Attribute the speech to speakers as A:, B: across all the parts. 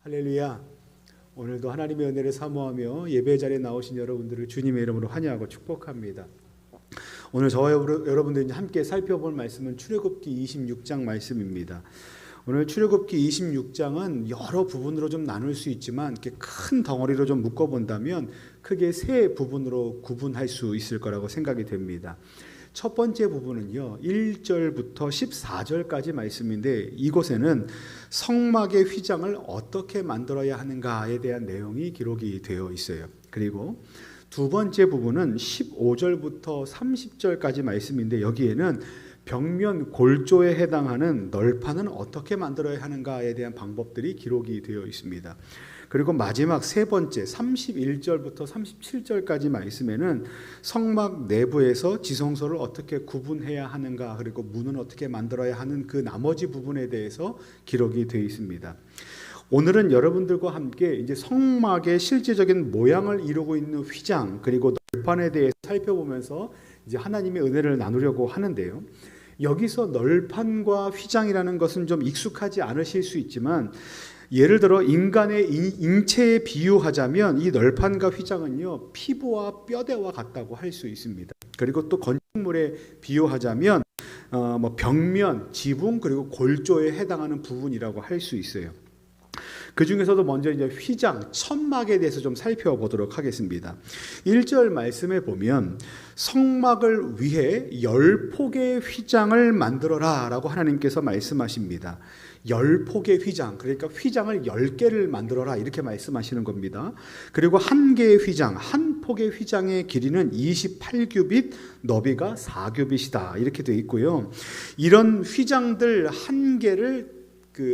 A: 할렐루야. 오늘도 하나님의 은혜를 사모하며 예배 자리에 나오신 여러분들을 주님의 이름으로 환영하고 축복합니다. 오늘 저와 여러분들이 함께 살펴볼 말씀은 출애굽기 26장 말씀입니다. 오늘 출애굽기 26장은 여러 부분으로 좀 나눌 수 있지만 이렇게 큰 덩어리로 좀 묶어본다면 크게 세 부분으로 구분할 수 있을 거라고 생각이 됩니다. 첫 번째 부분은요, 1절부터 14절까지 말씀인데 이곳에는 성막의 휘장을 어떻게 만들어야 하는가에 대한 내용이 기록이 되어 있어요. 그리고 두 번째 부분은 15절부터 30절까지 말씀인데 여기에는 벽면 골조에 해당하는 널판은 어떻게 만들어야 하는가에 대한 방법들이 기록이 되어 있습니다. 그리고 마지막 세 번째 31절부터 37절까지 말씀에는 성막 내부에서 지성소를 어떻게 구분해야 하는가, 그리고 문은 어떻게 만들어야 하는 그 나머지 부분에 대해서 기록이 되어 있습니다. 오늘은 여러분들과 함께 이제 성막의 실제적인 모양을 이루고 있는 휘장 그리고 널판에 대해 살펴보면서 이제 하나님의 은혜를 나누려고 하는데요. 여기서 널판과 휘장이라는 것은 좀 익숙하지 않으실 수 있지만 예를 들어 인간의 인체에 비유하자면 이 널판과 휘장은요 피부와 뼈대와 같다고 할 수 있습니다. 그리고 또 건축물에 비유하자면 벽면, 지붕 그리고 골조에 해당하는 부분이라고 할 수 있어요. 그 중에서도 먼저 이제 휘장, 천막에 대해서 좀 살펴보도록 하겠습니다. 1절 말씀에 보면 성막을 위해 10폭의 휘장을 만들어라 라고 하나님께서 말씀하십니다. 10폭의 휘장, 그러니까 휘장을 10개를 만들어라 이렇게 말씀하시는 겁니다. 그리고 한 개의 휘장, 한 폭의 휘장의 길이는 28규빗, 너비가 4규빗이다 이렇게 되어 있고요. 이런 휘장들 한 개를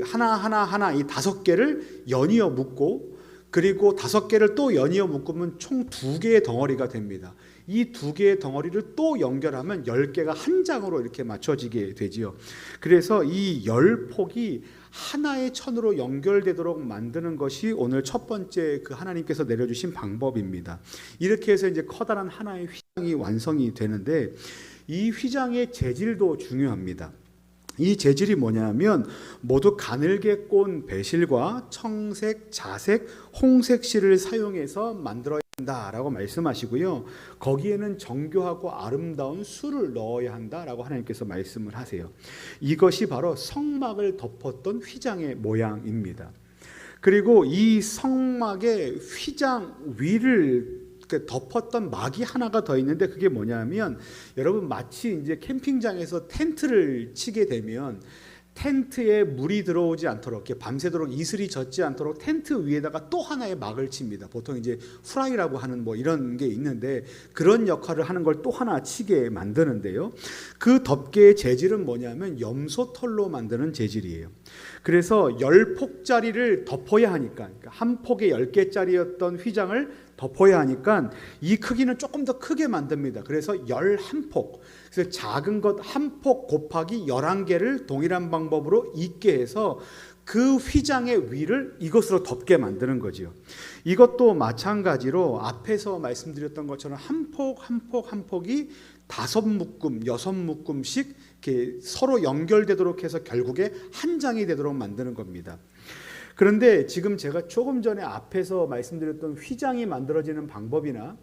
A: 하나 이 5개를 연이어 묶고 그리고 5개를 또 연이어 묶으면 총 2개의 덩어리가 됩니다. 이 2개의 덩어리를 또 연결하면 10개가 한 장으로 이렇게 맞춰지게 되지요. 그래서 이 10폭이 하나의 천으로 연결되도록 만드는 것이 오늘 첫 번째 그 하나님께서 내려주신 방법입니다. 이렇게 해서 이제 커다란 하나의 휘장이 완성이 되는데 이 휘장의 재질도 중요합니다. 이 재질이 뭐냐면 모두 가늘게 꼰 배실과 청색, 자색, 홍색 실을 사용해서 만들어야 한다라고 말씀하시고요. 거기에는 정교하고 아름다운 수를 넣어야 한다라고 하나님께서 말씀을 하세요. 이것이 바로 성막을 덮었던 휘장의 모양입니다. 그리고 이 성막의 휘장 위를 덮었던 막이 하나가 더 있는데 그게 뭐냐면 여러분 마치 이제 캠핑장에서 텐트를 치게 되면 텐트에 물이 들어오지 않도록 밤새도록 이슬이 젖지 않도록 텐트 위에다가 또 하나의 막을 칩니다. 보통 이제 후라이라고 하는 이런 게 있는데 그런 역할을 하는 걸 또 하나 치게 만드는데요. 그 덮개의 재질은 뭐냐면 염소털로 만드는 재질이에요. 그래서 10폭짜리를 덮어야 하니까 한 폭에 10개짜리였던 휘장을 덮어야 하니까 이 크기는 조금 더 크게 만듭니다. 그래서 11폭, 그래서 작은 것 한 폭 곱하기 11개를 동일한 방법으로 잇게 해서 그 휘장의 위를 이것으로 덮게 만드는 거죠. 이것도 마찬가지로 앞에서 말씀드렸던 것처럼 한 폭 한 폭 한 폭이 5묶음, 6묶음씩 이렇게 서로 연결되도록 해서 결국에 한 장이 되도록 만드는 겁니다. 그런데 지금 제가 조금 전에 앞에서 말씀드렸던 휘장이 만들어지는 방법이나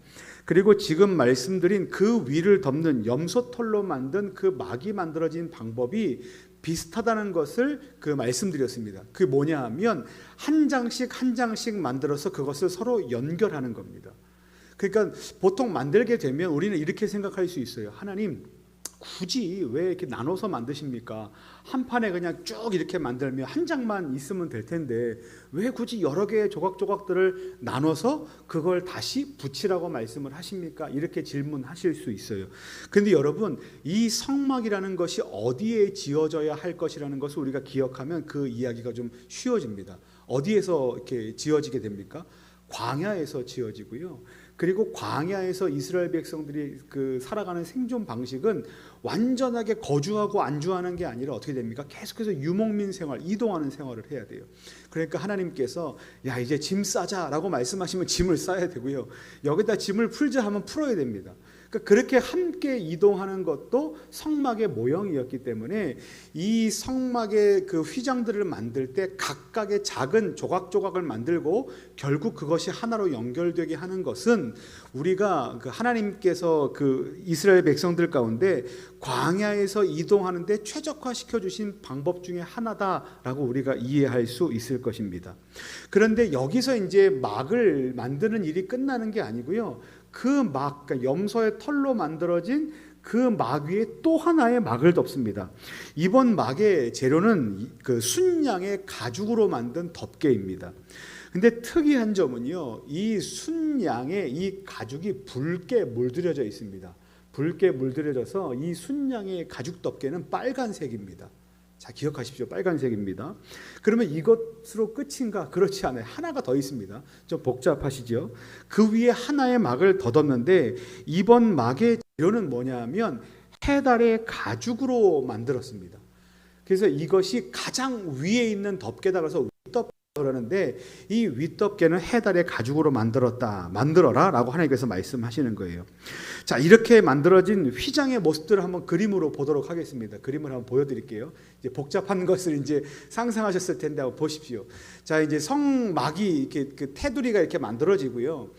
A: 그리고 지금 말씀드린 그 위를 덮는 염소털로 만든 그 막이 만들어진 방법이 비슷하다는 것을 말씀드렸습니다. 그게 뭐냐 하면 한 장씩 한 장씩 만들어서 그것을 서로 연결하는 겁니다. 그러니까 보통 만들게 되면 우리는 이렇게 생각할 수 있어요. 하나님 굳이 왜 이렇게 나눠서 만드십니까? 한 판에 그냥 쭉 이렇게 만들면 한 장만 있으면 될 텐데 왜 굳이 여러 개의 조각조각들을 나눠서 그걸 다시 붙이라고 말씀을 하십니까? 이렇게 질문하실 수 있어요. 그런데 여러분 이 성막이라는 것이 어디에 지어져야 할 것이라는 것을 우리가 기억하면 그 이야기가 좀 쉬워집니다. 어디에서 이렇게 지어지게 됩니까? 광야에서 지어지고요. 그리고 광야에서 이스라엘 백성들이 살아가는 생존 방식은 완전하게 거주하고 안주하는 게 아니라 어떻게 됩니까? 계속해서 유목민 생활, 이동하는 생활을 해야 돼요. 그러니까 하나님께서 야 이제 짐 싸자라고 말씀하시면 짐을 싸야 되고요. 여기다 짐을 풀자 하면 풀어야 됩니다. 그러니까 그렇게 함께 이동하는 것도 성막의 모형이었기 때문에 이 성막의 그 휘장들을 만들 때 각각의 작은 조각조각을 만들고 결국 그것이 하나로 연결되게 하는 것은 우리가 그 하나님께서 그 이스라엘 백성들 가운데 광야에서 이동하는데 최적화시켜 주신 방법 중에 하나다라고 우리가 이해할 수 있을 것입니다. 그런데 여기서 이제 막을 만드는 일이 끝나는 게 아니고요. 그 막, 그러니까 염소의 털로 만들어진 그 막 위에 또 하나의 막을 덮습니다. 이번 막의 재료는 그 순양의 가죽으로 만든 덮개입니다. 근데 특이한 점은요, 이 순양의 이 가죽이 붉게 물들여져 있습니다. 붉게 물들여져서 이 순양의 가죽 덮개는 빨간색입니다. 자, 기억하십시오. 빨간색입니다. 그러면 이것으로 끝인가? 그렇지 않아요. 하나가 더 있습니다. 좀 복잡하시죠? 그 위에 하나의 막을 덧었는데 이번 막의 재료는 뭐냐면 해달의 가죽으로 만들었습니다. 그래서 이것이 가장 위에 있는 덮개다 그래서 윗덮개 그러는데 이 윗덮개는 해달의 가죽으로 만들어라 라고 하나님께서 말씀하시는 거예요. 자, 이렇게 만들어진 휘장의 모습들을 한번 그림으로 보도록 하겠습니다. 그림을 한번 보여드릴게요. 이제 복잡한 것을 이제 상상하셨을 텐데 한번 보십시오. 자, 이제 성막이 이렇게 그 테두리가 이렇게 만들어지고요.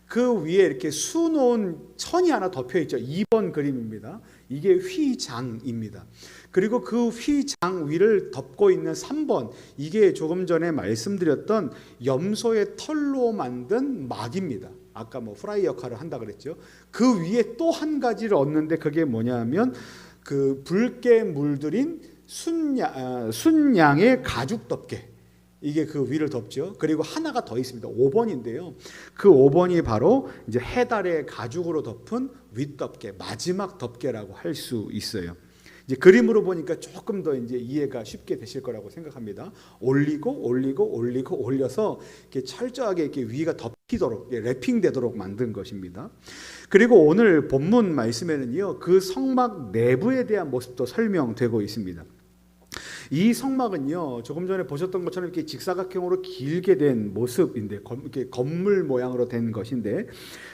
A: 그 위에 이렇게 수놓은 천이 하나 덮여 있죠. 2번 그림입니다. 이게 휘장입니다. 그리고 그 휘장 위를 덮고 있는 3번, 이게 조금 전에 말씀드렸던 염소의 털로 만든 막입니다. 아까 뭐 프라이 역할을 한다 그랬죠. 그 위에 또 한 가지를 얻는데 그게 뭐냐면 그 붉게 물들인 순양의 가죽 덮개, 이게 그 위를 덮죠. 그리고 하나가 더 있습니다. 5번인데요. 그 5번이 바로 이제 해달의 가죽으로 덮은 윗덮개, 마지막 덮개라고 할 수 있어요. 이제 그림으로 보니까 조금 더 이제 이해가 쉽게 되실 거라고 생각합니다. 올리고 올려서 이렇게 철저하게 이렇게 위가 덮이도록, 랩핑되도록 만든 것입니다. 그리고 오늘 본문 말씀에는요, 그 성막 내부에 대한 모습도 설명되고 있습니다. 이 성막은요, 조금 전에 보셨던 것처럼 이렇게 직사각형으로 길게 된 모습인데, 이렇게 건물 모양으로 된 것인데,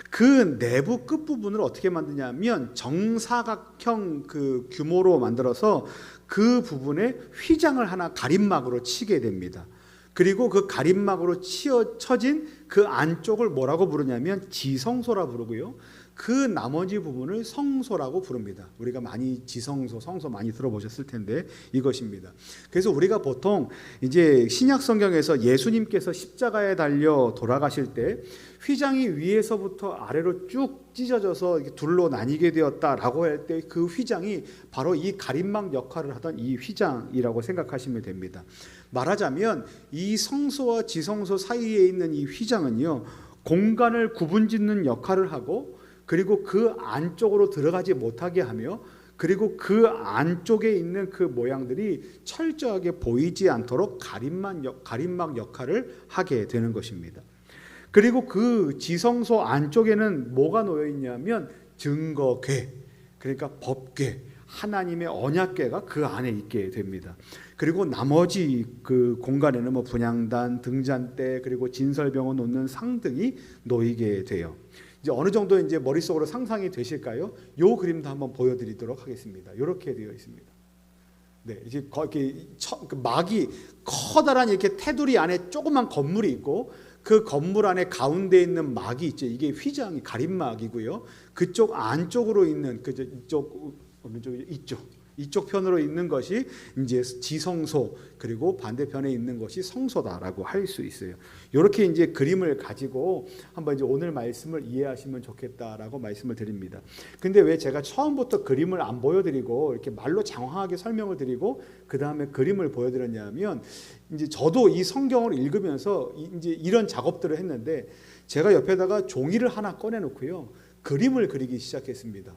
A: 그 내부 끝 부분을 어떻게 만드냐면 정사각형 그 규모로 만들어서 그 부분에 휘장을 하나 가림막으로 치게 됩니다. 그리고 그 가림막으로 쳐진 그 안쪽을 뭐라고 부르냐면 지성소라 부르고요. 그 나머지 부분을 성소라고 부릅니다. 우리가 많이 지성소, 성소 많이 들어보셨을 텐데 이것입니다. 그래서 우리가 보통 이제 신약 성경에서 예수님께서 십자가에 달려 돌아가실 때 휘장이 위에서부터 아래로 쭉 찢어져서 둘로 나뉘게 되었다라고 할 때 그 휘장이 바로 이 가림막 역할을 하던 이 휘장이라고 생각하시면 됩니다. 말하자면 이 성소와 지성소 사이에 있는 이 휘장은요, 공간을 구분짓는 역할을 하고, 그리고 그 안쪽으로 들어가지 못하게 하며, 그리고 그 안쪽에 있는 그 모양들이 철저하게 보이지 않도록 가림막 역할을 하게 되는 것입니다. 그리고 그 지성소 안쪽에는 뭐가 놓여 있냐면 증거궤, 그러니까 법궤, 하나님의 언약궤가 그 안에 있게 됩니다. 그리고 나머지 그 공간에는 뭐 분향단, 등잔대, 그리고 진설병을 놓는 상 등이 놓이게 돼요. 이제 어느 정도 이제 머릿속으로 상상이 되실까요? 요 그림도 한번 보여드리도록 하겠습니다. 이렇게 되어 있습니다. 네, 이제 이렇게 막이 커다란 이렇게 테두리 안에 조그만 건물이 있고, 그 건물 안에 가운데 있는 막이 있죠. 이게 휘장이 가림막이고요. 그쪽 안쪽으로 있는 이쪽 편으로 있는 것이 이제 지성소, 그리고 반대편에 있는 것이 성소다라고 할 수 있어요. 이렇게 이제 그림을 가지고 한번 이제 오늘 말씀을 이해하시면 좋겠다라고 말씀을 드립니다. 근데 왜 제가 처음부터 그림을 안 보여드리고 이렇게 말로 장황하게 설명을 드리고 그 다음에 그림을 보여드렸냐면, 이제 저도 이 성경을 읽으면서 이제 이런 작업들을 했는데, 제가 옆에다가 종이를 하나 꺼내놓고요, 그림을 그리기 시작했습니다.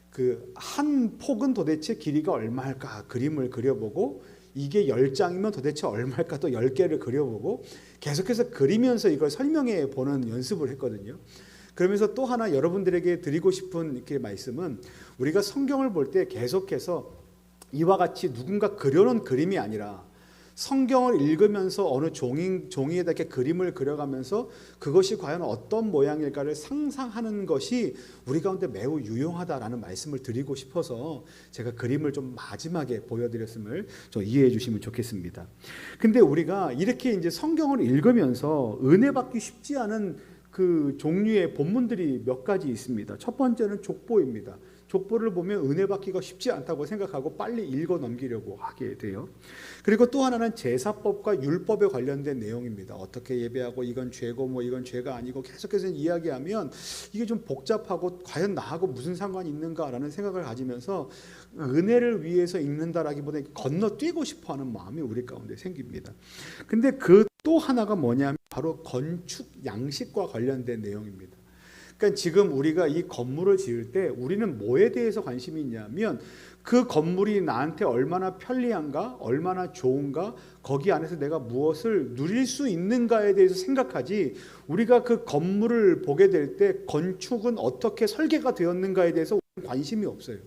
A: 그 한 폭은 도대체 길이가 얼마일까 그림을 그려보고, 이게 10장이면 도대체 얼마일까 또 10개를 그려보고, 계속해서 그리면서 이걸 설명해 보는 연습을 했거든요. 그러면서 또 하나 여러분들에게 드리고 싶은 이렇게 말씀은, 우리가 성경을 볼 때 계속해서 이와 같이 누군가 그려놓은 그림이 아니라 성경을 읽으면서 어느 종이에다 이렇게 그림을 그려가면서 그것이 과연 어떤 모양일까를 상상하는 것이 우리 가운데 매우 유용하다라는 말씀을 드리고 싶어서 제가 그림을 좀 마지막에 보여드렸음을 좀 이해해 주시면 좋겠습니다. 근데 우리가 이렇게 이제 성경을 읽으면서 은혜 받기 쉽지 않은 그 종류의 본문들이 몇 가지 있습니다. 첫 번째는 족보입니다. 족보를 보면 은혜 받기가 쉽지 않다고 생각하고 빨리 읽어 넘기려고 하게 돼요. 그리고 또 하나는 제사법과 율법에 관련된 내용입니다. 어떻게 예배하고 이건 죄고 뭐 이건 죄가 아니고 계속해서 이야기하면 이게 좀 복잡하고 과연 나하고 무슨 상관이 있는가라는 생각을 가지면서 은혜를 위해서 읽는다라기보다 건너뛰고 싶어하는 마음이 우리 가운데 생깁니다. 근데 그 또 하나가 뭐냐면 바로 건축 양식과 관련된 내용입니다. 그러니까 지금 우리가 이 건물을 지을 때 우리는 뭐에 대해서 관심이 있냐면 그 건물이 나한테 얼마나 편리한가, 얼마나 좋은가, 거기 안에서 내가 무엇을 누릴 수 있는가에 대해서 생각하지, 우리가 그 건물을 보게 될 때 건축은 어떻게 설계가 되었는가에 대해서 관심이 없어요.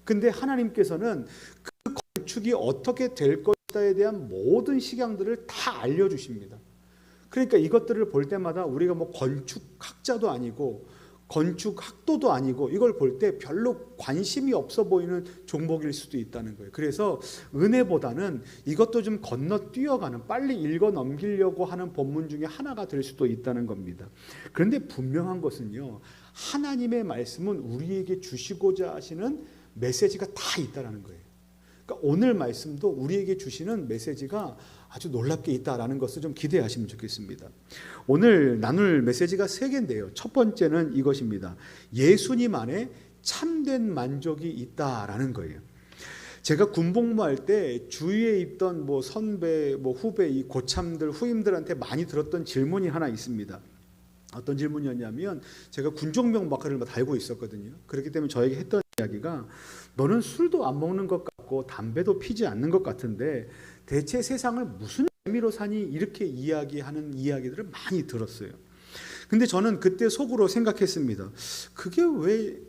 A: 근데 하나님께서는 그 건축이 어떻게 될 것에 대한 모든 식양들을 다 알려주십니다. 그러니까 이것들을 볼 때마다 우리가 뭐 건축학자도 아니고 건축학도도 아니고 이걸 볼 때 별로 관심이 없어 보이는 종목일 수도 있다는 거예요. 그래서 은혜보다는 이것도 좀 건너뛰어가는, 빨리 읽어 넘기려고 하는 본문 중에 하나가 될 수도 있다는 겁니다. 그런데 분명한 것은요, 하나님의 말씀은 우리에게 주시고자 하시는 메시지가 다 있다는 거예요. 그러니까 오늘 말씀도 우리에게 주시는 메시지가 아주 놀랍게 있다라는 것을 좀 기대하시면 좋겠습니다. 오늘 나눌 메시지가 3개인데요. 첫 번째는 이것입니다. 예수님 안에 참된 만족이 있다라는 거예요. 제가 군복무할 때 주위에 있던 뭐 선배, 뭐 후배, 이 고참들, 후임들한테 많이 들었던 질문이 하나 있습니다. 어떤 질문이었냐면, 제가 군종명 마크를 달고 있었거든요. 그렇기 때문에 저에게 했던 이야기가, 너는 술도 안 먹는 것 같고 담배도 피지 않는 것 같은데 대체 세상을 무슨 의미로 사니? 이렇게 이야기하는 이야기들을 많이 들었어요. 근데 저는 그때 속으로 생각했습니다. 그게 왜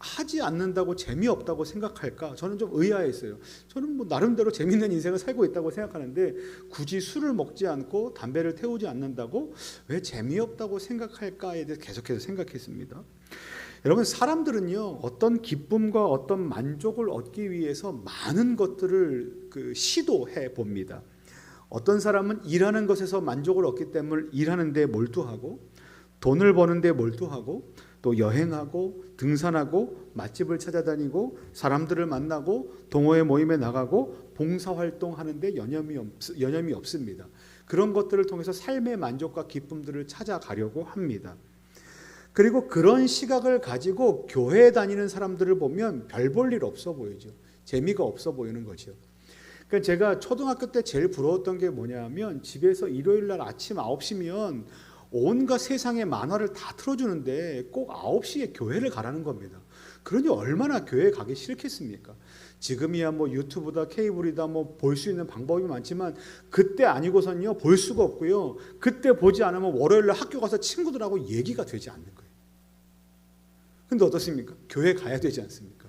A: 하지 않는다고 재미없다고 생각할까? 저는 좀 의아했어요. 저는 뭐 나름대로 재밌는 인생을 살고 있다고 생각하는데 굳이 술을 먹지 않고 담배를 태우지 않는다고 왜 재미없다고 생각할까에 대해서 계속해서 생각했습니다. 여러분, 사람들은요, 어떤 기쁨과 어떤 만족을 얻기 위해서 많은 것들을 시도해 봅니다. 어떤 사람은 일하는 것에서 만족을 얻기 때문에 일하는 데 몰두하고, 돈을 버는 데 몰두하고, 또 여행하고 등산하고 맛집을 찾아다니고 사람들을 만나고 동호회 모임에 나가고 봉사활동하는 데 여념이 없습니다. 그런 것들을 통해서 삶의 만족과 기쁨들을 찾아가려고 합니다. 그리고 그런 시각을 가지고 교회에 다니는 사람들을 보면 별 볼 일 없어 보이죠. 재미가 없어 보이는 거죠. 그러니까 제가 초등학교 때 제일 부러웠던 게 뭐냐면, 집에서 일요일 날 아침 9시면 온갖 세상의 만화를 다 틀어주는데 꼭 9시에 교회를 가라는 겁니다. 그러니 얼마나 교회 가기 싫겠습니까? 지금이야 뭐 유튜브다 케이블이다 뭐 볼 수 있는 방법이 많지만 그때 아니고선요 볼 수가 없고요. 그때 보지 않으면 월요일 날 학교 가서 친구들하고 얘기가 되지 않는 거예요. 근데 어떻습니까? 교회 가야 되지 않습니까?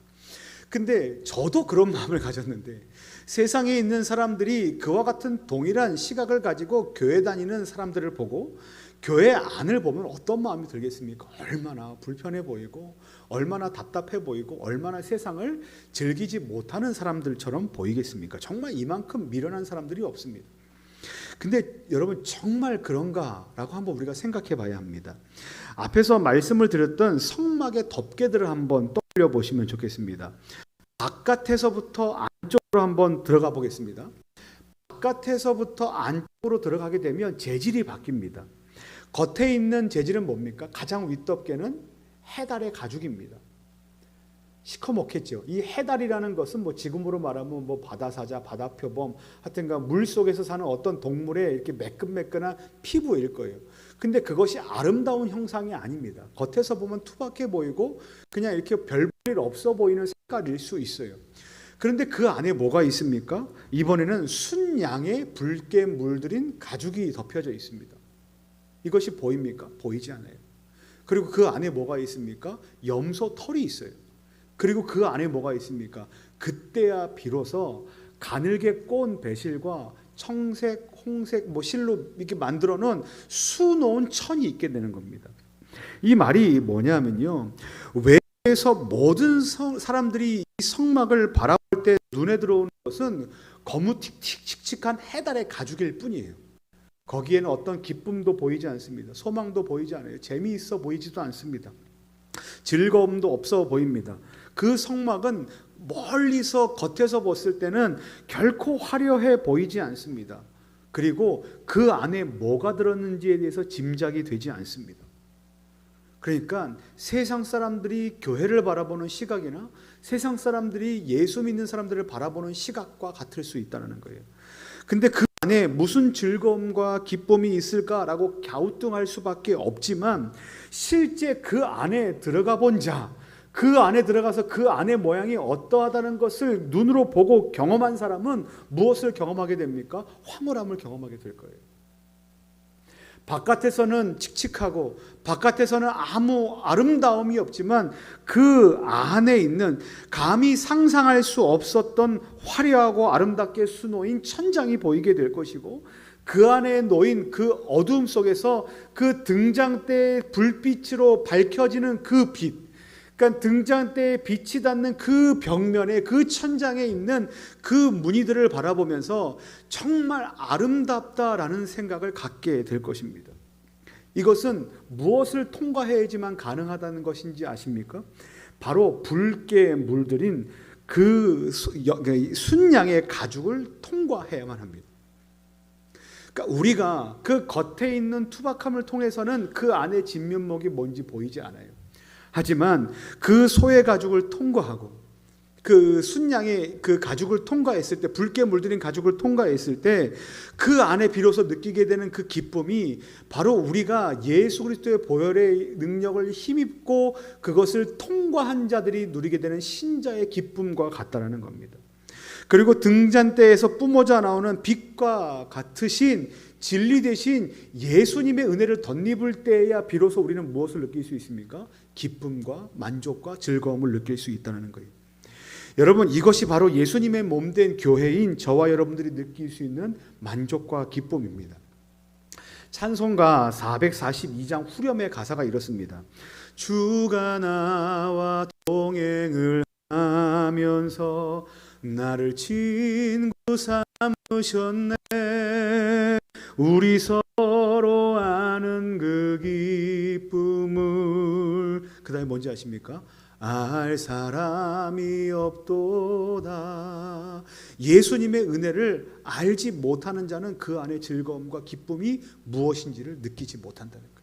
A: 근데 저도 그런 마음을 가졌는데, 세상에 있는 사람들이 그와 같은 동일한 시각을 가지고 교회 다니는 사람들을 보고 교회 안을 보면 어떤 마음이 들겠습니까? 얼마나 불편해 보이고 얼마나 답답해 보이고 얼마나 세상을 즐기지 못하는 사람들처럼 보이겠습니까? 정말 이만큼 미련한 사람들이 없습니다. 근데 여러분, 정말 그런가라고 한번 우리가 생각해 봐야 합니다. 앞에서 말씀을 드렸던 성막의 덮개들을 한번 떠올려 보시면 좋겠습니다. 바깥에서부터 안쪽으로 한번 들어가 보겠습니다. 바깥에서부터 안쪽으로 들어가게 되면 재질이 바뀝니다. 겉에 있는 재질은 뭡니까? 가장 윗덮개는 해달의 가죽입니다. 시커멓겠죠. 이 해달이라는 것은 뭐 지금으로 말하면 뭐 바다사자, 바다표범, 하여튼가 물 속에서 사는 어떤 동물의 이렇게 매끈매끈한 피부일 거예요. 근데 그것이 아름다운 형상이 아닙니다. 겉에서 보면 투박해 보이고 그냥 이렇게 별 볼 일 없어 보이는 색깔일 수 있어요. 그런데 그 안에 뭐가 있습니까? 이번에는 순양의 붉게 물들인 가죽이 덮여져 있습니다. 이것이 보입니까? 보이지 않아요. 그리고 그 안에 뭐가 있습니까? 염소 털이 있어요. 그리고 그 안에 뭐가 있습니까? 그때야 비로소 가늘게 꼬은 배실과 청색, 홍색 실로 이렇게 만들어 놓은 수놓은 천이 있게 되는 겁니다. 이 말이 뭐냐면요, 외에서 모든 사람들이 이 성막을 바라볼 때 눈에 들어오는 것은 거무칙칙한 해달의 가죽일 뿐이에요. 거기에는 어떤 기쁨도 보이지 않습니다. 소망도 보이지 않아요. 재미있어 보이지도 않습니다. 즐거움도 없어 보입니다. 그 성막은 멀리서 겉에서 봤을 때는 결코 화려해 보이지 않습니다. 그리고 그 안에 뭐가 들었는지에 대해서 짐작이 되지 않습니다. 그러니까 세상 사람들이 교회를 바라보는 시각이나 세상 사람들이 예수 믿는 사람들을 바라보는 시각과 같을 수 있다는 거예요. 근데 그 안에 무슨 즐거움과 기쁨이 있을까라고 갸우뚱할 수밖에 없지만, 실제 그 안에 들어가 본 자, 그 안에 들어가서 그 안의 모양이 어떠하다는 것을 눈으로 보고 경험한 사람은 무엇을 경험하게 됩니까? 황홀함을 경험하게 될 거예요. 바깥에서는 칙칙하고 바깥에서는 아무 아름다움이 없지만 그 안에 있는 감히 상상할 수 없었던 화려하고 아름답게 수놓인 천장이 보이게 될 것이고, 그 안에 놓인 그 어두움 속에서 그 등장대의 불빛으로 밝혀지는 그 빛, 그러니까 등장대에 빛이 닿는 그 벽면에, 그 천장에 있는 그 무늬들을 바라보면서 정말 아름답다라는 생각을 갖게 될 것입니다. 이것은 무엇을 통과해야지만 가능하다는 것인지 아십니까? 바로 붉게 물들인 그 순양의 가죽을 통과해야만 합니다. 그러니까 우리가 그 겉에 있는 투박함을 통해서는 그 안에 진면목이 뭔지 보이지 않아요. 하지만 그 소의 가죽을 통과하고 그 순양의 그 가죽을 통과했을 때, 붉게 물들인 가죽을 통과했을 때 그 안에 비로소 느끼게 되는 그 기쁨이 바로 우리가 예수 그리스도의 보혈의 능력을 힘입고 그것을 통과한 자들이 누리게 되는 신자의 기쁨과 같다라는 겁니다. 그리고 등잔대에서 뿜어져 나오는 빛과 같으신 진리 대신 예수님의 은혜를 덧입을 때야 비로소 우리는 무엇을 느낄 수 있습니까? 기쁨과 만족과 즐거움을 느낄 수 있다는 거예요. 여러분, 이것이 바로 예수님의 몸된 교회인 저와 여러분들이 느낄 수 있는 만족과 기쁨입니다. 찬송가 442장 후렴의 가사가 이렇습니다. 주가 나와 동행을 하면서 나를 친구 삼으셨네. 우리 서로 아는 그 기쁨을, 그 다음에 뭔지 아십니까? 알 사람이 없도다. 예수님의 은혜를 알지 못하는 자는 그 안에 즐거움과 기쁨이 무엇인지를 느끼지 못한다는 거예요.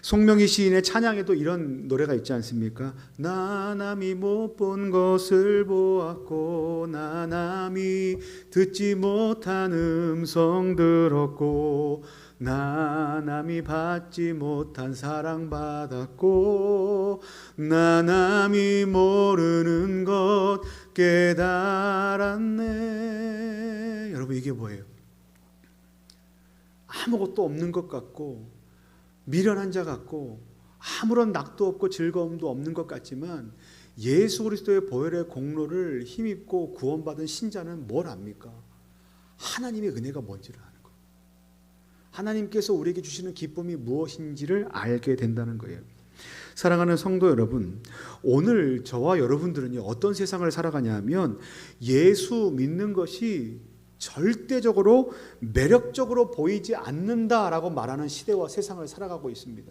A: 송명희 시인의 찬양에도 이런 노래가 있지 않습니까? 나 남이 못 본 것을 보았고 나 남이 듣지 못한 음성 들었고 나 남이 받지 못한 사랑 받았고 나 남이 모르는 것 깨달았네. 여러분, 이게 뭐예요? 아무것도 없는 것 같고 미련한 자 같고 아무런 낙도 없고 즐거움도 없는 것 같지만, 예수 그리스도의 보혈의 공로를 힘입고 구원받은 신자는 뭘 압니까? 하나님의 은혜가 뭔지를 아는 거예요. 하나님께서 우리에게 주시는 기쁨이 무엇인지를 알게 된다는 거예요. 사랑하는 성도 여러분, 오늘 저와 여러분들은요, 어떤 세상을 살아가냐 하면 예수 믿는 것이 절대적으로 매력적으로 보이지 않는다라고 말하는 시대와 세상을 살아가고 있습니다.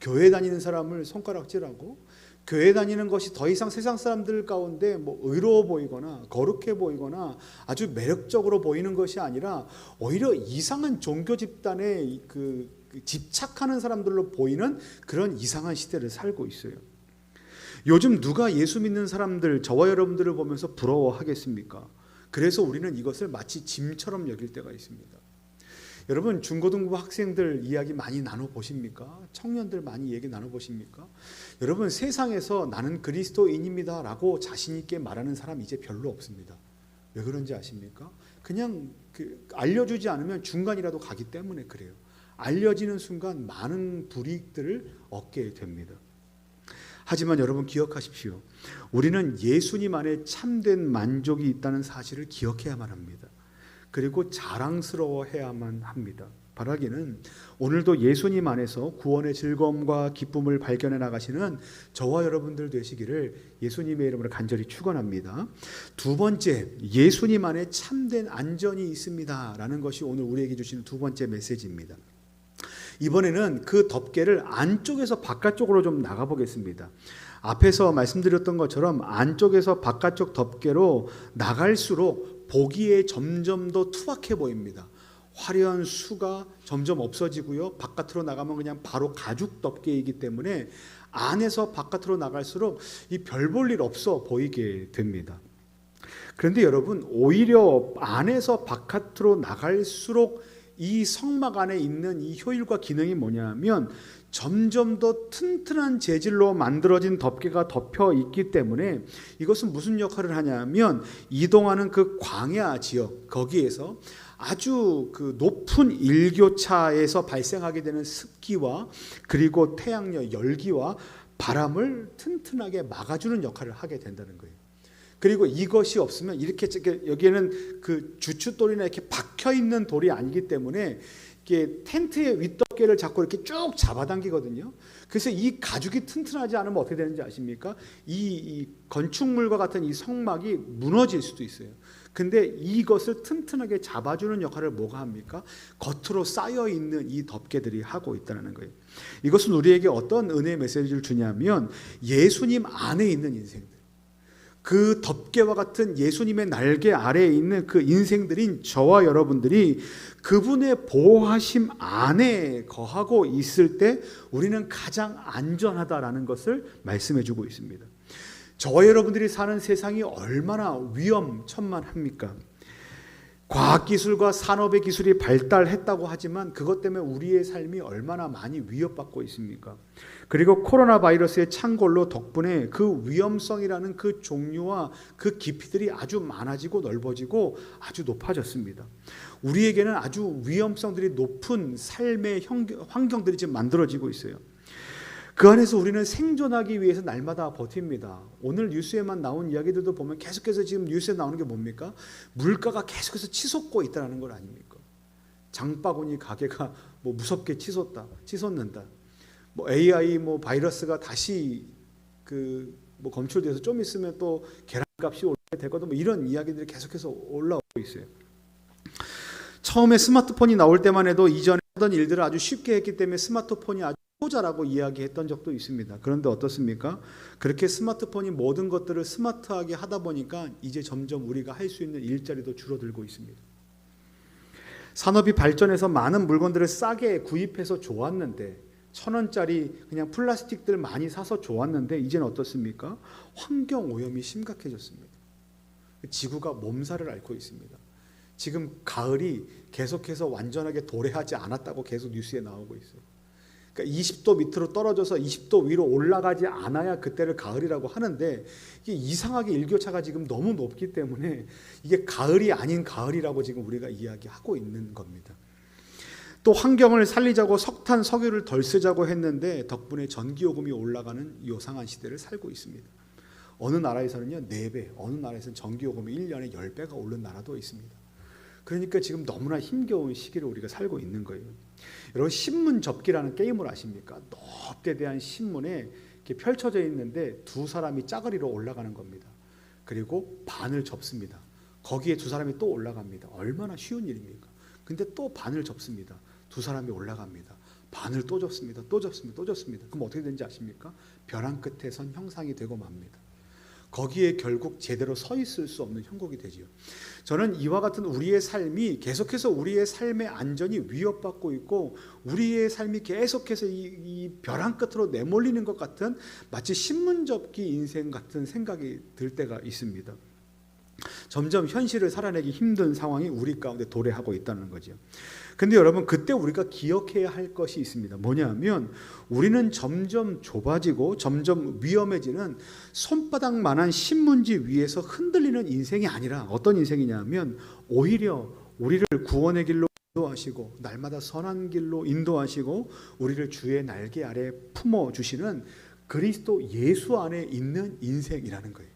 A: 교회 다니는 사람을 손가락질하고, 교회 다니는 것이 더 이상 세상 사람들 가운데 의로워 보이거나 거룩해 보이거나 아주 매력적으로 보이는 것이 아니라 오히려 이상한 종교 집단에 집착하는 사람들로 보이는 그런 이상한 시대를 살고 있어요. 요즘 누가 예수 믿는 사람들, 저와 여러분들을 보면서 부러워하겠습니까? 그래서 우리는 이것을 마치 짐처럼 여길 때가 있습니다. 여러분, 중고등부 학생들 이야기 많이 나눠보십니까? 청년들 많이 얘기 나눠보십니까? 여러분, 세상에서 나는 그리스도인입니다 라고 자신 있게 말하는 사람 이제 별로 없습니다. 왜 그런지 아십니까? 그냥 알려주지 않으면 중간이라도 가기 때문에 그래요. 알려지는 순간 많은 불이익들을 얻게 됩니다. 하지만 여러분 기억하십시오. 우리는 예수님 안에 참된 만족이 있다는 사실을 기억해야만 합니다. 그리고 자랑스러워해야만 합니다. 바라기는 오늘도 예수님 안에서 구원의 즐거움과 기쁨을 발견해 나가시는 저와 여러분들 되시기를 예수님의 이름으로 간절히 축원합니다. 두 번째, 예수님 안에 참된 안전이 있습니다 라는 것이 오늘 우리에게 주시는 두 번째 메시지입니다. 이번에는 그 덮개를 안쪽에서 바깥쪽으로 좀 나가보겠습니다. 앞에서 말씀드렸던 것처럼 안쪽에서 바깥쪽 덮개로 나갈수록 보기에 점점 더 투박해 보입니다. 화려한 수가 점점 없어지고요. 바깥으로 나가면 그냥 바로 가죽 덮개이기 때문에 안에서 바깥으로 나갈수록 이 별 볼 일 없어 보이게 됩니다. 그런데 여러분, 오히려 안에서 바깥으로 나갈수록 이 성막 안에 있는 이 효율과 기능이 뭐냐면 점점 더 튼튼한 재질로 만들어진 덮개가 덮여 있기 때문에 이것은 무슨 역할을 하냐면 이동하는 그 광야 지역 거기에서 아주 그 높은 일교차에서 발생하게 되는 습기와 그리고 태양열 열기와 바람을 튼튼하게 막아주는 역할을 하게 된다는 거예요. 그리고 이것이 없으면 이렇게 여기에는 그 주춧돌이나 이렇게 박혀 있는 돌이 아니기 때문에 이게 텐트의 윗덮개를 잡고 이렇게 쭉 잡아당기거든요. 그래서 이 가죽이 튼튼하지 않으면 어떻게 되는지 아십니까? 이 건축물과 같은 이 성막이 무너질 수도 있어요. 근데 이것을 튼튼하게 잡아주는 역할을 뭐가 합니까? 겉으로 쌓여 있는 이 덮개들이 하고 있다는 거예요. 이것은 우리에게 어떤 은혜의 메시지를 주냐면 예수님 안에 있는 인생들, 그 덮개와 같은 예수님의 날개 아래에 있는 그 인생들인 저와 여러분들이 그분의 보호하심 안에 거하고 있을 때 우리는 가장 안전하다라는 것을 말씀해 주고 있습니다. 저와 여러분들이 사는 세상이 얼마나 위험천만합니까? 과학기술과 산업의 기술이 발달했다고 하지만 그것 때문에 우리의 삶이 얼마나 많이 위협받고 있습니까? 그리고 코로나 바이러스의 창궐로 덕분에 그 위험성이라는 그 종류와 그 깊이들이 아주 많아지고 넓어지고 아주 높아졌습니다. 우리에게는 아주 위험성들이 높은 삶의 환경들이 지금 만들어지고 있어요. 그 안에서 우리는 생존하기 위해서 날마다 버팁니다. 오늘 뉴스에만 나온 이야기들도 보면 계속해서 지금 뉴스에 나오는 게 뭡니까? 물가가 계속해서 치솟고 있다는 걸 아닙니까? 장바구니 가게가 뭐 무섭게 치솟는다. 뭐 AI 바이러스가 다시 뭐 검출돼서 좀 있으면 또 계란값이 올라게 되거든. 뭐 이런 이야기들이 계속해서 올라오고 있어요. 처음에 스마트폰이 나올 때만 해도 이전에 하던 일들을 아주 쉽게 했기 때문에 스마트폰이 아주 효자라고 이야기했던 적도 있습니다. 그런데 어떻습니까? 그렇게 스마트폰이 모든 것들을 스마트하게 하다 보니까 이제 점점 우리가 할 수 있는 일자리도 줄어들고 있습니다. 산업이 발전해서 많은 물건들을 싸게 구입해서 좋았는데 1,000원짜리 그냥 플라스틱들 많이 사서 좋았는데 이제는 어떻습니까? 환경오염이 심각해졌습니다. 지구가 몸살을 앓고 있습니다. 지금 가을이 계속해서 완전하게 도래하지 않았다고 계속 뉴스에 나오고 있어요. 그러니까 20도 밑으로 떨어져서 20도 위로 올라가지 않아야 그때를 가을이라고 하는데 이게 이상하게 일교차가 지금 너무 높기 때문에 이게 가을이 아닌 가을이라고 지금 우리가 이야기하고 있는 겁니다. 또 환경을 살리자고 석탄, 석유를 덜 쓰자고 했는데 덕분에 전기요금이 올라가는 요상한 시대를 살고 있습니다. 어느 나라에서는요 4배, 어느 나라에서는 전기요금이 1년에 10배가 오른 나라도 있습니다. 그러니까 지금 너무나 힘겨운 시기를 우리가 살고 있는 거예요. 여러분 신문 접기라는 게임을 아십니까? 높게 대한 신문에 이렇게 펼쳐져 있는데 두 사람이 짜그리로 올라가는 겁니다. 그리고 반을 접습니다. 거기에 두 사람이 또 올라갑니다. 얼마나 쉬운 일입니까? 근데 또 반을 접습니다. 두 사람이 올라갑니다. 반을 또 접습니다. 또 접습니다. 또 접습니다. 그럼 어떻게 되는지 아십니까? 벼랑 끝에 선 형상이 되고 맙니다. 거기에 결국 제대로 서 있을 수 없는 형국이 되지요. 저는 이와 같은 우리의 삶이 계속해서 우리의 삶의 안전이 위협받고 있고 우리의 삶이 계속해서 이 벼랑 끝으로 내몰리는 것 같은 마치 신문 접기 인생 같은 생각이 들 때가 있습니다. 점점 현실을 살아내기 힘든 상황이 우리 가운데 도래하고 있다는 거죠. 근데 여러분 그때 우리가 기억해야 할 것이 있습니다. 뭐냐면 우리는 점점 좁아지고 점점 위험해지는 손바닥만한 신문지 위에서 흔들리는 인생이 아니라 어떤 인생이냐면 오히려 우리를 구원의 길로 인도하시고 날마다 선한 길로 인도하시고 우리를 주의 날개 아래 품어주시는 그리스도 예수 안에 있는 인생이라는 거예요.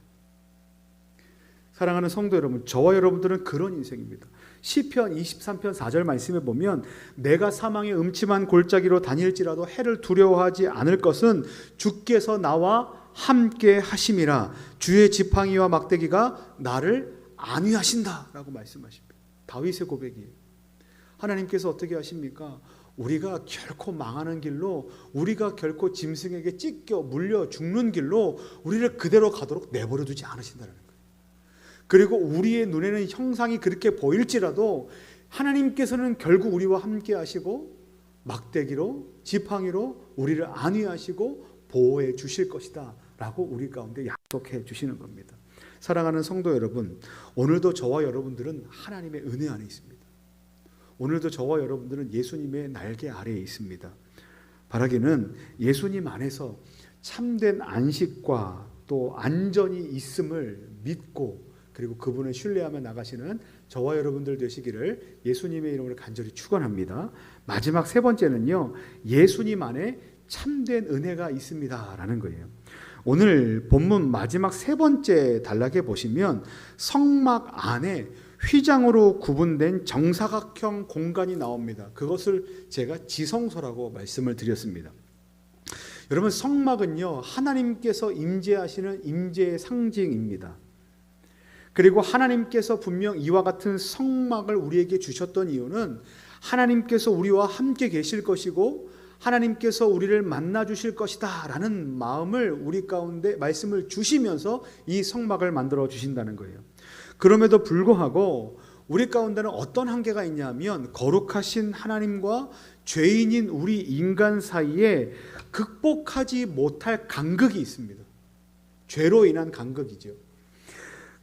A: 사랑하는 성도 여러분, 저와 여러분들은 그런 인생입니다. 시편 23편 4절 말씀에 보면 내가 사망의 음침한 골짜기로 다닐지라도 해를 두려워하지 않을 것은 주께서 나와 함께 하심이라. 주의 지팡이와 막대기가 나를 안위하신다 라고 말씀하십니다. 다윗의 고백이에요. 하나님께서 어떻게 하십니까? 우리가 결코 망하는 길로, 우리가 결코 짐승에게 찢겨 물려 죽는 길로 우리를 그대로 가도록 내버려 두지 않으신다는 거예요. 그리고 우리의 눈에는 형상이 그렇게 보일지라도 하나님께서는 결국 우리와 함께 하시고 막대기로 지팡이로 우리를 안위하시고 보호해 주실 것이다 라고 우리 가운데 약속해 주시는 겁니다. 사랑하는 성도 여러분, 오늘도 저와 여러분들은 하나님의 은혜 안에 있습니다. 오늘도 저와 여러분들은 예수님의 날개 아래에 있습니다. 바라기는 예수님 안에서 참된 안식과 또 안전이 있음을 믿고 그리고 그분을 신뢰하며 나가시는 저와 여러분들 되시기를 예수님의 이름으로 간절히 축원합니다. 마지막 세 번째는요, 예수님 안에 참된 은혜가 있습니다 라는 거예요. 오늘 본문 마지막 세 번째 단락에 보시면 성막 안에 휘장으로 구분된 정사각형 공간이 나옵니다. 그것을 제가 지성소라고 말씀을 드렸습니다. 여러분, 성막은요, 하나님께서 임재하시는 임재의 상징입니다. 그리고 하나님께서 분명 이와 같은 성막을 우리에게 주셨던 이유는 하나님께서 우리와 함께 계실 것이고 하나님께서 우리를 만나 주실 것이다 라는 마음을 우리 가운데 말씀을 주시면서 이 성막을 만들어 주신다는 거예요. 그럼에도 불구하고 우리 가운데는 어떤 한계가 있냐면 거룩하신 하나님과 죄인인 우리 인간 사이에 극복하지 못할 간극이 있습니다. 죄로 인한 간극이죠.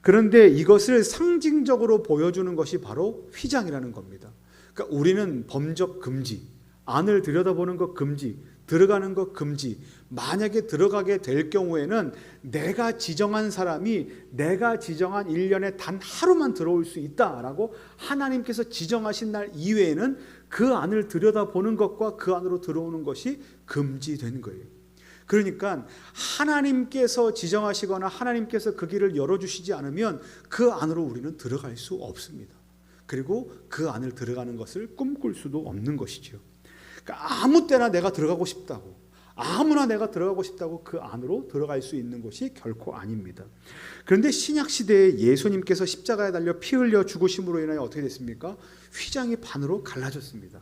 A: 그런데 이것을 상징적으로 보여주는 것이 바로 휘장이라는 겁니다. 그러니까 우리는 범접 금지, 안을 들여다보는 것 금지, 들어가는 것 금지. 만약에 들어가게 될 경우에는 내가 지정한 사람이 내가 지정한 1년에 단 하루만 들어올 수 있다라고 하나님께서 지정하신 날 이외에는 그 안을 들여다보는 것과 그 안으로 들어오는 것이 금지된 거예요. 그러니까 하나님께서 지정하시거나 하나님께서 그 길을 열어주시지 않으면 그 안으로 우리는 들어갈 수 없습니다. 그리고 그 안을 들어가는 것을 꿈꿀 수도 없는 것이죠. 그러니까 아무 때나 내가 들어가고 싶다고, 아무나 내가 들어가고 싶다고 그 안으로 들어갈 수 있는 것이 결코 아닙니다. 그런데 신약시대에 예수님께서 십자가에 달려 피 흘려 죽으심으로 인하여 어떻게 됐습니까? 휘장이 반으로 갈라졌습니다.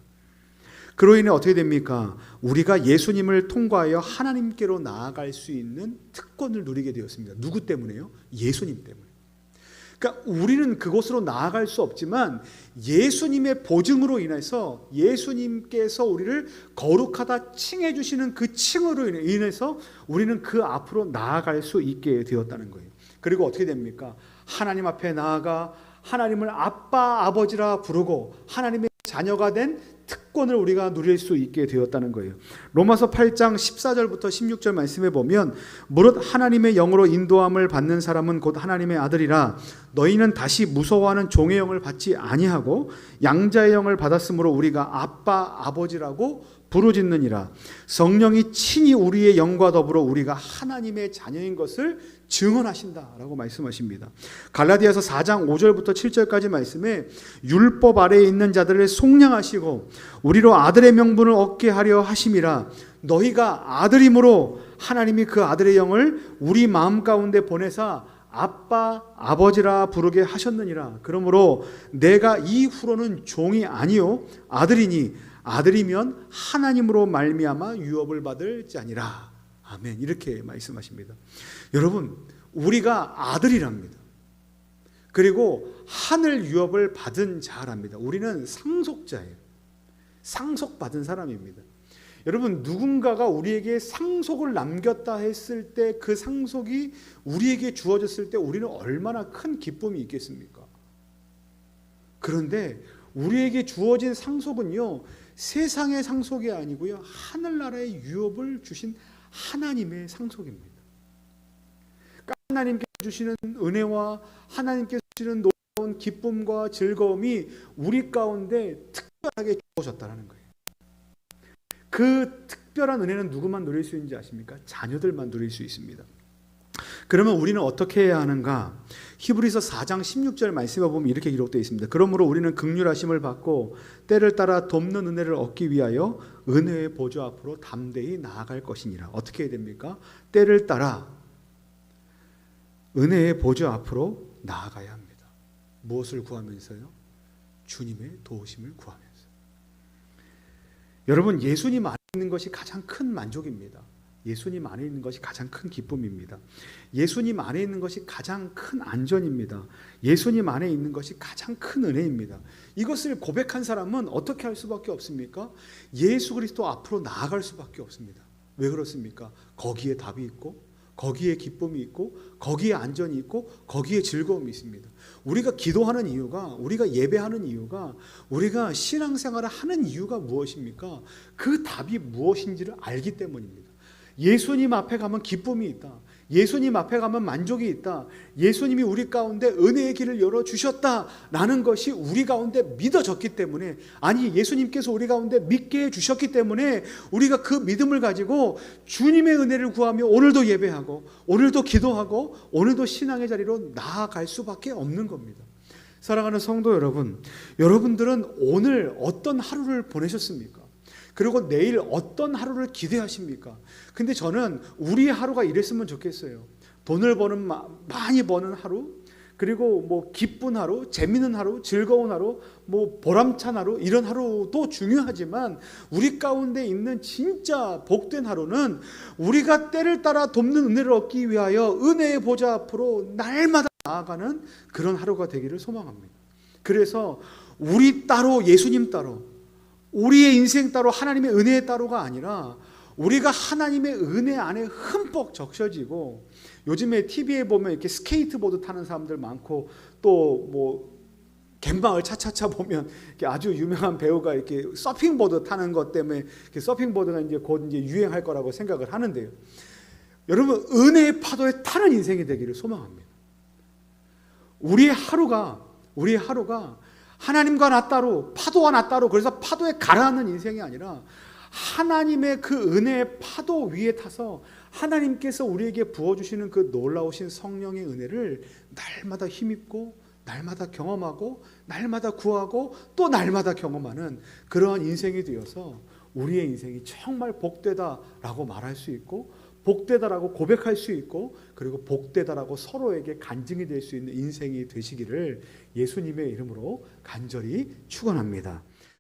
A: 그로 인해 어떻게 됩니까? 우리가 예수님을 통과하여 하나님께로 나아갈 수 있는 특권을 누리게 되었습니다. 누구 때문에요? 예수님 때문에. 그러니까 우리는 그곳으로 나아갈 수 없지만 예수님의 보증으로 인해서 예수님께서 우리를 거룩하다 칭해 주시는 그 칭으로 인해서 우리는 그 앞으로 나아갈 수 있게 되었다는 거예요. 그리고 어떻게 됩니까? 하나님 앞에 나아가 하나님을 아빠, 아버지라 부르고 하나님의 자녀가 된 특권을 우리가 누릴 수 있게 되었다는 거예요. 로마서 8장 14절부터 16절 말씀에 보면 무릇 하나님의 영으로 인도함을 받는 사람은 곧 하나님의 아들이라. 너희는 다시 무서워하는 종의 영을 받지 아니하고 양자의 영을 받았으므로 우리가 아빠 아버지라고 부르짖느니라. 성령이 친히 우리의 영과 더불어 우리가 하나님의 자녀인 것을 증언하신다라고 말씀하십니다. 갈라디아서 4장 5절부터 7절까지 말씀에 율법 아래에 있는 자들을 속량하시고 우리로 아들의 명분을 얻게 하려 하심이라. 너희가 아들임으로 하나님이 그 아들의 영을 우리 마음 가운데 보내사 아빠 아버지라 부르게 하셨느니라. 그러므로 내가 이후로는 종이 아니요 아들이니 아들이면 하나님으로 말미암아 유업을 받을 자니라. 아멘. 이렇게 말씀하십니다. 여러분, 우리가 아들이랍니다. 그리고 하늘 유업을 받은 자랍니다. 우리는 상속자예요. 상속받은 사람입니다. 여러분, 누군가가 우리에게 상속을 남겼다 했을 때 그 상속이 우리에게 주어졌을 때 우리는 얼마나 큰 기쁨이 있겠습니까? 그런데 우리에게 주어진 상속은요, 세상의 상속이 아니고요, 하늘나라의 유업을 주신 하나님의 상속입니다. 그러니까 하나님께서 주시는 은혜와 하나님께서 주시는 놀라운 기쁨과 즐거움이 우리 가운데 특별하게 주어졌다는 거예요. 그 특별한 은혜는 누구만 누릴 수 있는지 아십니까? 자녀들만 누릴 수 있습니다. 그러면 우리는 어떻게 해야 하는가? 히브리서 4장 16절 말씀에 보면 이렇게 기록되어 있습니다. 그러므로 우리는 긍휼하심을 받고 때를 따라 돕는 은혜를 얻기 위하여 은혜의 보좌 앞으로 담대히 나아갈 것이니라. 어떻게 해야 됩니까? 때를 따라 은혜의 보좌 앞으로 나아가야 합니다. 무엇을 구하면서요? 주님의 도우심을 구하면서. 여러분, 예수님 안에 있는 것이 가장 큰 만족입니다. 예수님 안에 있는 것이 가장 큰 기쁨입니다. 예수님 안에 있는 것이 가장 큰 안전입니다. 예수님 안에 있는 것이 가장 큰 은혜입니다. 이것을 고백한 사람은 어떻게 할 수밖에 없습니까? 예수 그리스도 앞으로 나아갈 수밖에 없습니다. 왜 그렇습니까? 거기에 답이 있고, 거기에 기쁨이 있고, 거기에 안전이 있고, 거기에 즐거움이 있습니다. 우리가 기도하는 이유가, 우리가 예배하는 이유가, 우리가 신앙생활을 하는 이유가 무엇입니까? 그 답이 무엇인지를 알기 때문입니다. 예수님 앞에 가면 기쁨이 있다. 예수님 앞에 가면 만족이 있다. 예수님이 우리 가운데 은혜의 길을 열어주셨다라는 것이 우리 가운데 믿어졌기 때문에, 아니 예수님께서 우리 가운데 믿게 해주셨기 때문에 우리가 그 믿음을 가지고 주님의 은혜를 구하며 오늘도 예배하고 오늘도 기도하고 오늘도 신앙의 자리로 나아갈 수밖에 없는 겁니다. 사랑하는 성도 여러분, 여러분들은 오늘 어떤 하루를 보내셨습니까? 그리고 내일 어떤 하루를 기대하십니까? 근데 저는 우리 하루가 이랬으면 좋겠어요. 돈을 많이 버는 하루, 그리고 뭐 기쁜 하루, 재미있는 하루, 즐거운 하루, 뭐 보람찬 하루, 이런 하루도 중요하지만 우리 가운데 있는 진짜 복된 하루는 우리가 때를 따라 돕는 은혜를 얻기 위하여 은혜의 보좌 앞으로 날마다 나아가는 그런 하루가 되기를 소망합니다. 그래서 우리 따로, 예수님 따로, 우리의 인생 따로, 하나님의 은혜 따로가 아니라 우리가 하나님의 은혜 안에 흠뻑 적셔지고, 요즘에 TV에 보면 이렇게 스케이트보드 타는 사람들 많고, 또 뭐 갬방을 차차차 보면 이렇게 아주 유명한 배우가 이렇게 서핑보드 타는 것 때문에 서핑보드가 이제 곧 이제 유행할 거라고 생각을 하는데요. 여러분, 은혜의 파도에 타는 인생이 되기를 소망합니다. 우리의 하루가 하나님과 나 따로, 파도와 나 따로, 그래서 파도에 가라앉는 인생이 아니라 하나님의 그 은혜의 파도 위에 타서 하나님께서 우리에게 부어주시는 그 놀라우신 성령의 은혜를 날마다 힘입고, 날마다 경험하고, 날마다 구하고, 또 날마다 경험하는 그러한 인생이 되어서 우리의 인생이 정말 복되다라고 말할 수 있고, 복되다라고 고백할 수 있고, 그리고 복되다라고 서로에게 간증이 될 수 있는 인생이 되시기를 예수님의 이름으로 간절히 축원합니다.